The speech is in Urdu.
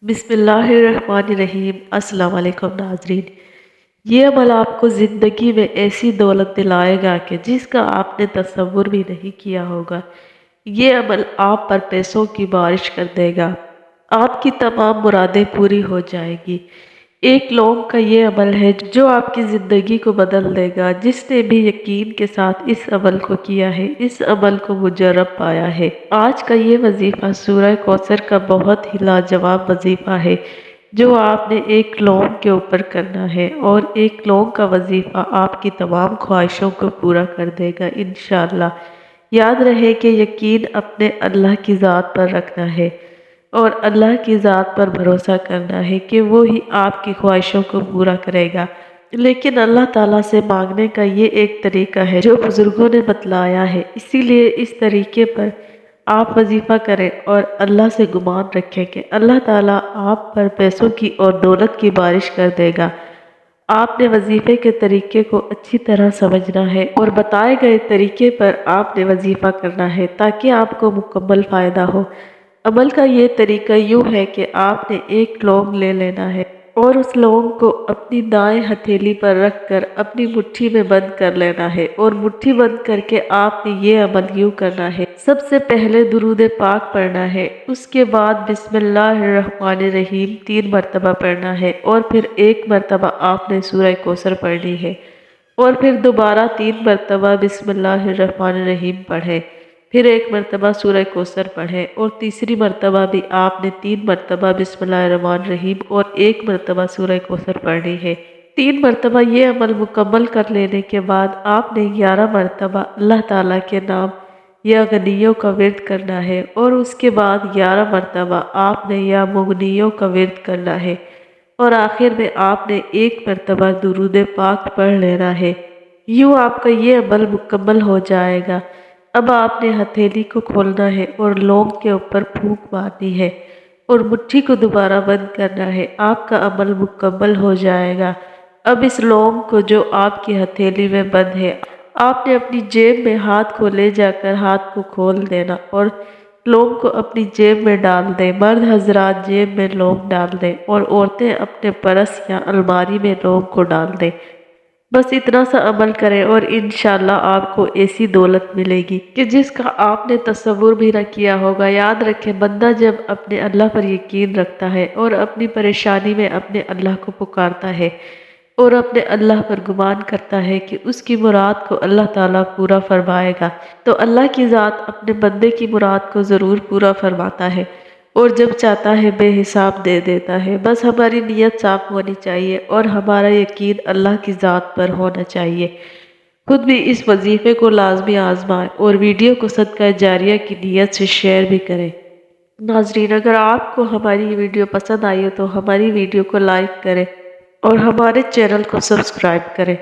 بسم اللہ الرحمن الرحیم۔ السلام علیکم ناظرین۔ یہ عمل آپ کو زندگی میں ایسی دولت دلائے گا کہ جس کا آپ نے تصور بھی نہیں کیا ہوگا۔ یہ عمل آپ پر پیسوں کی بارش کر دے گا، آپ کی تمام مرادیں پوری ہو جائیں گی۔ ایک لونگ کا یہ عمل ہے جو آپ کی زندگی کو بدل دے گا۔ جس نے بھی یقین کے ساتھ اس عمل کو کیا ہے، اس عمل کو مجرب پایا ہے۔ آج کا یہ وظیفہ سورہ کوثر کا بہت ہی لاجواب وظیفہ ہے جو آپ نے ایک لونگ کے اوپر کرنا ہے، اور ایک لونگ کا وظیفہ آپ کی تمام خواہشوں کو پورا کر دے گا انشاءاللہ۔ یاد رہے کہ یقین اپنے اللہ کی ذات پر رکھنا ہے اور اللہ کی ذات پر بھروسہ کرنا ہے کہ وہ ہی آپ کی خواہشوں کو پورا کرے گا۔ لیکن اللہ تعالیٰ سے مانگنے کا یہ ایک طریقہ ہے جو بزرگوں نے بتلایا ہے، اسی لیے اس طریقے پر آپ وظیفہ کریں اور اللہ سے گمان رکھیں کہ اللہ تعالیٰ آپ پر پیسوں کی اور دولت کی بارش کر دے گا۔ آپ نے وظیفے کے طریقے کو اچھی طرح سمجھنا ہے اور بتائے گئے طریقے پر آپ نے وظیفہ کرنا ہے تاکہ آپ کو مکمل فائدہ ہو۔ عمل کا یہ طریقہ یوں ہے کہ آپ نے ایک لونگ لے لینا ہے اور اس لونگ کو اپنی دائیں ہتھیلی پر رکھ کر اپنی مٹھی میں بند کر لینا ہے، اور مٹھی بند کر کے آپ نے یہ عمل یوں کرنا ہے۔ سب سے پہلے درود پاک پڑھنا ہے، اس کے بعد بسم اللہ الرحمن الرحیم 3 مرتبہ پڑھنا ہے، اور پھر 1 مرتبہ آپ نے سورہ کوثر پڑھنی ہے، اور پھر دوبارہ 3 مرتبہ بسم اللہ الرحمن الرحیم پڑھیں، پھر 1 مرتبہ سورہ کوثر پڑھیں، اور تیسری مرتبہ بھی آپ نے 3 مرتبہ بسم اللہ الرحمن الرحیم اور 1 مرتبہ سورہ کوثر پڑھنی ہے۔ 3 مرتبہ یہ عمل مکمل کر لینے کے بعد آپ نے 11 مرتبہ اللہ تعالیٰ کے نام یا غنیوں کا ورد کرنا ہے، اور اس کے بعد 11 مرتبہ آپ نے یا مغنیوں کا ورد کرنا ہے، اور آخر میں آپ نے 1 مرتبہ درود پاک پڑھ لینا ہے۔ یوں آپ کا یہ عمل مکمل ہو جائے گا۔ اب آپ نے ہتھیلی کو کھولنا ہے اور لونگ کے اوپر پھونک مارنی ہے اور مٹھی کو دوبارہ بند کرنا ہے۔ آپ کا عمل مکمل ہو جائے گا۔ اب اس لونگ کو جو آپ کی ہتھیلی میں بند ہے، آپ نے اپنی جیب میں ہاتھ کو لے جا کر ہاتھ کو کھول دینا اور لونگ کو اپنی جیب میں ڈال دیں۔ مرد حضرات جیب میں لونگ ڈال دیں اور عورتیں اپنے پرس یا الماری میں لونگ کو ڈال دیں۔ بس اتنا سا عمل کریں اور انشاءاللہ آپ کو ایسی دولت ملے گی کہ جس کا آپ نے تصور بھی نہ کیا ہوگا۔ یاد رکھیں، بندہ جب اپنے اللہ پر یقین رکھتا ہے اور اپنی پریشانی میں اپنے اللہ کو پکارتا ہے اور اپنے اللہ پر گمان کرتا ہے کہ اس کی مراد کو اللہ تعالیٰ پورا فرمائے گا، تو اللہ کی ذات اپنے بندے کی مراد کو ضرور پورا فرماتا ہے، اور جب چاہتا ہے بے حساب دے دیتا ہے۔ بس ہماری نیت صاف ہونی چاہیے اور ہمارا یقین اللہ کی ذات پر ہونا چاہیے۔ خود بھی اس وظیفے کو لازمی آزمائیں اور ویڈیو کو صدقہ جاریہ کی نیت سے شیئر بھی کریں۔ ناظرین، اگر آپ کو ہماری ویڈیو پسند آئی ہو تو ہماری ویڈیو کو لائک کریں اور ہمارے چینل کو سبسکرائب کریں۔